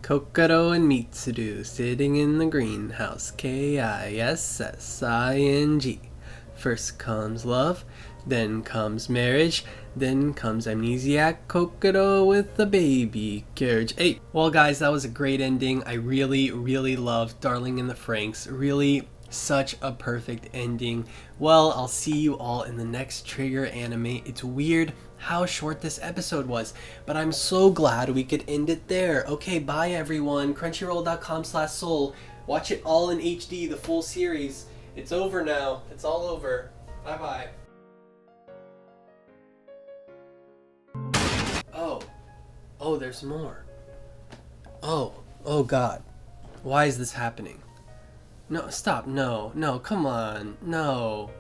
Kokoro and Mitsuru sitting in the greenhouse, Kissing. First comes love, then comes marriage, then comes amnesiac Kokoro with the baby carriage. Hey, well guys, that was a great ending. I really loved Darling in the Franxx. Really such a perfect ending. Well, I'll see you all in the next Trigger anime. It's weird how short this episode was, but I'm so glad we could end it there. Okay, bye everyone. Crunchyroll.com/soul. Watch it all in HD, the full series. It's over now. It's all over. Bye bye. Oh, there's more. Oh god. Why is this happening? No, stop. No, come on. No,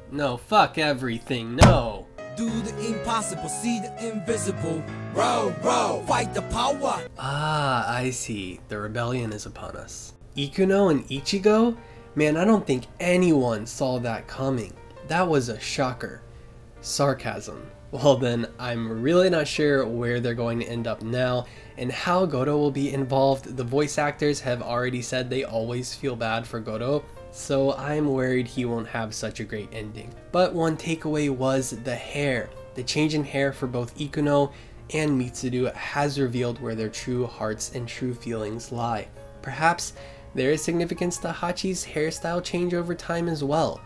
fuck everything. No. Do the impossible, see the invisible. Row, fight the power. Ah, I see. The rebellion is upon us. Ikuno and Ichigo? Man, I don't think anyone saw that coming. That was a shocker. Sarcasm. Well then, I'm really not sure where they're going to end up now and how Goto will be involved. The voice actors have already said they always feel bad for Goto, so I'm worried he won't have such a great ending. But one takeaway was the hair. The change in hair for both Ikuno and Mitsuru has revealed where their true hearts and true feelings lie. Perhaps there is significance to Hachi's hairstyle change over time as well.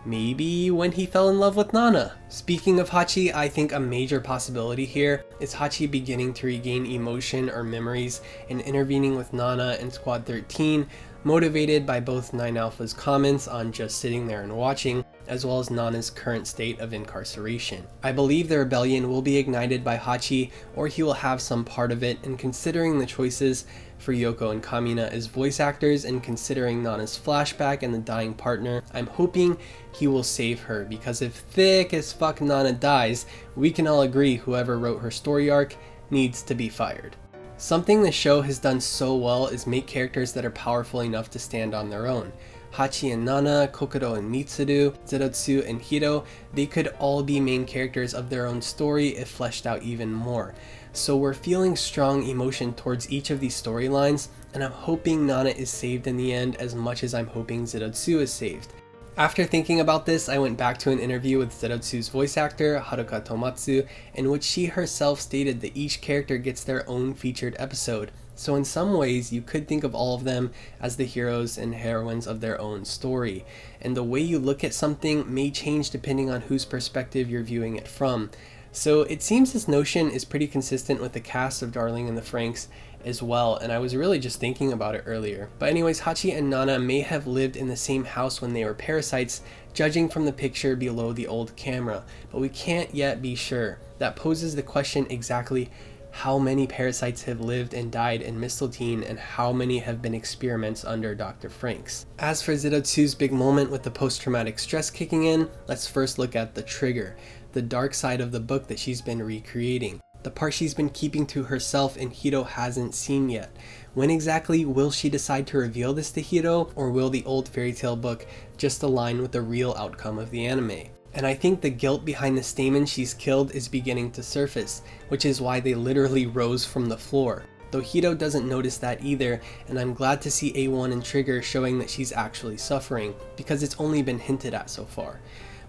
Maybe when he fell in love with Nana. Speaking of Hachi, I think a major possibility here is Hachi beginning to regain emotion or memories and intervening with Nana in Squad 13, motivated by both 9 Alpha's comments on just sitting there and watching, as well as Nana's current state of incarceration. I believe the rebellion will be ignited by Hachi, or he will have some part of it, and considering the choices for Yoko and Kamina as voice actors and considering Nana's flashback and the dying partner, I'm hoping he will save her, because if thick as fuck Nana dies, we can all agree whoever wrote her story arc needs to be fired. Something the show has done so well is make characters that are powerful enough to stand on their own. Hachi and Nana, Kokoro and Mitsuru, Zero Two and Hiro, they could all be main characters of their own story if fleshed out even more. So we're feeling strong emotion towards each of these storylines, and I'm hoping Nana is saved in the end as much as I'm hoping Zero Two is saved. After thinking about this, I went back to an interview with Zero Two's voice actor, Haruka Tomatsu, in which she herself stated that each character gets their own featured episode. So in some ways, you could think of all of them as the heroes and heroines of their own story. And the way you look at something may change depending on whose perspective you're viewing it from. So it seems this notion is pretty consistent with the cast of Darling in the Franxx as well, and I was really just thinking about it earlier. But anyways, Hachi and Nana may have lived in the same house when they were parasites, judging from the picture below the old camera, but we can't yet be sure. That poses the question exactly how many parasites have lived and died in Mistletoe and how many have been experiments under Dr. FranXX. As for Zero Two's big moment with the post-traumatic stress kicking in, let's first look at the trigger, the dark side of the book that she's been recreating. The part she's been keeping to herself and Hiro hasn't seen yet. When exactly will she decide to reveal this to Hiro, or will the old fairy tale book just align with the real outcome of the anime? And I think the guilt behind the stamen she's killed is beginning to surface, which is why they literally rose from the floor. Though Hiro doesn't notice that either, and I'm glad to see A1 and Trigger showing that she's actually suffering, because it's only been hinted at so far.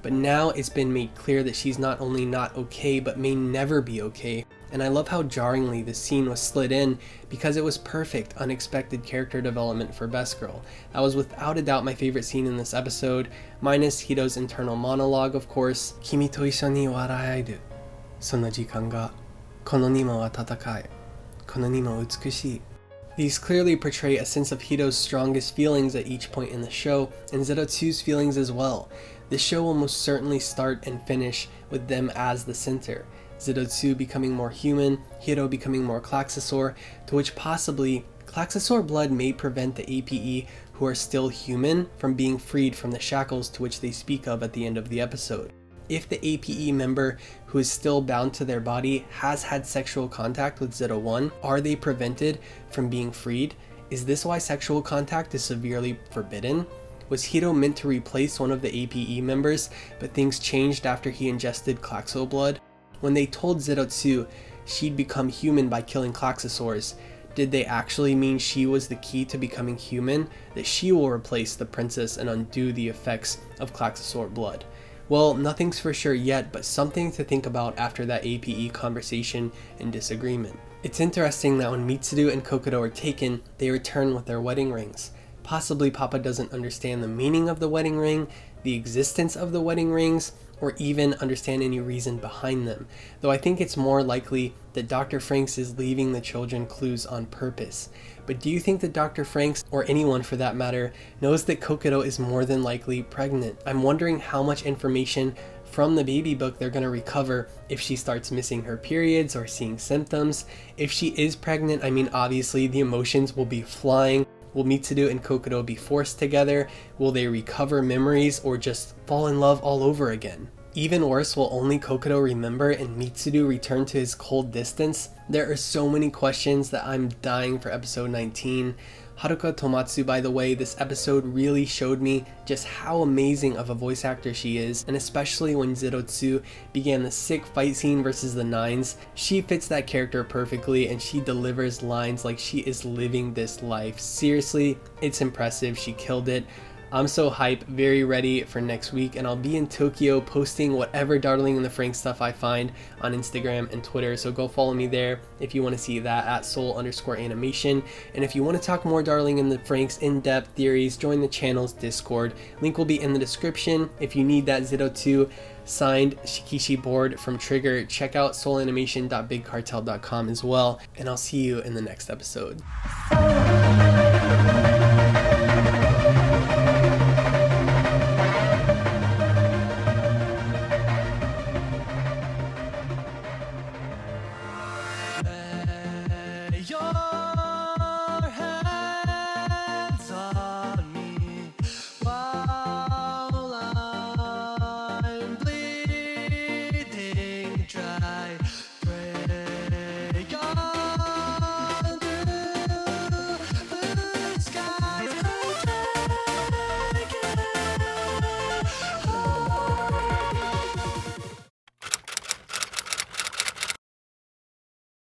But now it's been made clear that she's not only not okay, but may never be okay. And I love how jarringly this scene was slid in, because it was perfect, unexpected character development for Best Girl. That was without a doubt my favorite scene in this episode, minus Hiro's internal monologue, of course. Kimi to issho ni waraeru. Sonna jikan ga, kono ni mo wa tatakai, kono ni mo utsukushii. These clearly portray a sense of Hiro's strongest feelings at each point in the show, and Zero Two's feelings as well. The show will most certainly start and finish with them as the center. Zero Two becoming more human, Hiro becoming more klaxosaur, to which possibly klaxosaur blood may prevent the APE who are still human from being freed from the shackles to which they speak of at the end of the episode. If the APE member who is still bound to their body has had sexual contact with Zero One, are they prevented from being freed? Is this why sexual contact is severely forbidden? Was Hiro meant to replace one of the APE members, but things changed after he ingested klaxo blood? When they told Zero Two she'd become human by killing klaxosaurs, Did they actually mean she was the key to becoming human, that she will replace the princess and undo the effects of klaxosaur blood? Well, nothing's for sure yet, but something to think about after that APE conversation and disagreement. It's interesting that when Mitsuru and Kokoro are taken, they return with their wedding rings. Possibly Papa doesn't understand the meaning of the wedding ring, the existence of the wedding rings, or even understand any reason behind them. Though I think it's more likely that Dr. FranXX is leaving the children clues on purpose. But do you think that Dr. FranXX, or anyone for that matter, knows that Kokoro is more than likely pregnant? I'm wondering how much information from the baby book they're going to recover if she starts missing her periods or seeing symptoms. If she is pregnant, I mean, obviously the emotions will be flying. Will Mitsuru and Kokoro be forced together? Will they recover memories or just fall in love all over again? Even worse, will only Kokoro remember and Mitsuru return to his cold distance? There are so many questions that I'm dying for episode 19. Haruka Tomatsu, by the way, this episode really showed me just how amazing of a voice actor she is, and especially when Zero Two began the sick fight scene versus the Nines. She fits that character perfectly and she delivers lines like she is living this life. Seriously, it's impressive. She killed it. I'm so hyped, very ready for next week, and I'll be in Tokyo posting whatever Darling in the FranXX stuff I find on Instagram and Twitter, so go follow me there if you want to see that at soul_animation. And if you want to talk more Darling in the FranXX in-depth theories, join the channel's Discord. Link will be in the description. If you need that Zero Two signed Shikishi board from Trigger, check out soulanimation.bigcartel.com as well, and I'll see you in the next episode.